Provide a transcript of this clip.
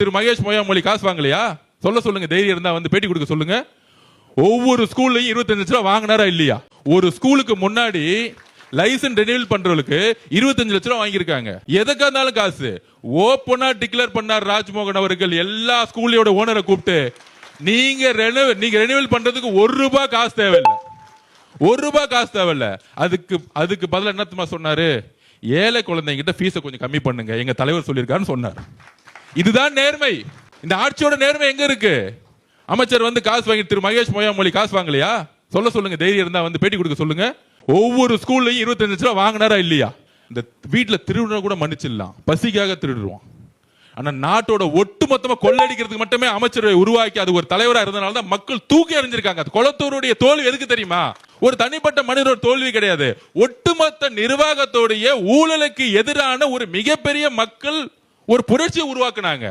திரு மகேஷ் மொய்யாமொழி காசு வாங்கலையா? சொல்லுங்க, தைரியம் இருந்தா வந்து பேட்டி கொடுக்க சொல்லுங்க. ஒவ்வொரு ஸ்கூல்லையும் 25 லட்சம் ரூபாய் வாங்கினாரா இல்லையா? ஒரு ஸ்கூலுக்கு முன்னாடி லைசன்ஸ் ரெனியூவல் பண்றவங்களுக்கு 25 லட்சம் ரூபாய் வாங்கியிருக்காங்க. எதுக்கா இருந்தாலும் காசு ஓப்பனா டிக்ளேர் பண்ணார் ராஜ்மோகன் அவர்கள். எல்லா ஸ்கூலோட ஓனரை கூப்பிட்டு நீங்க ரெனியூவல் பண்றதுக்கு 1 ரூபாய் காசு தேவையில்லை, 1 ரூபாய் காசு தேவையில்ல. அதுக்கு பதிலா என்னத்துமா சொன்னாரு? ஏழை குழந்தைங்கிட்ட ஃபீஸை கொஞ்சம் கம்மி பண்ணுங்க, எங்க தலைவர் சொல்லியிருக்காருன்னு சொன்னார். இதுதான் நேர்மை. இந்த ஆட்சியோட நேர்மை எங்க இருக்கு? அமைச்சர் வந்து காசு வாங்கி திரு மகேஷ் மொய்யாமொழி காசு வாங்கலையா? சொல்லுங்க, தைரியம் இருந்தா வந்து பேட்டி கொடுக்க சொல்லுங்க. ஒவ்வொரு ஸ்கூல்லையும் 25 லட்சம் ரூபாய் வாங்கினாரா இல்லையா? இந்த வீட்டுல திருடுற கூட மன்னிச்சிடலாம், பசிக்காக திருடுவோம். ஆனா நாட்டோட ஒட்டுமொத்தமா கொள்ளடிக்கிறதுக்கு மட்டுமே அமைச்சரை உருவாக்கி அது ஒரு தலைவரா இருந்தனால தான் மக்கள் தூக்கி எறிஞ்சிருக்காங்க. கொளத்தூருடைய தோல்வி எதுக்கு தெரியுமா? ஒரு தனிப்பட்ட மனிதனோட தோல்வி கிடையாது, ஒட்டுமொத்த நிர்வாகத்தோடைய ஊழலுக்கு எதிரான ஒரு மிகப்பெரிய மக்கள் ஒரு புரட்சியை உருவாக்குனாங்க.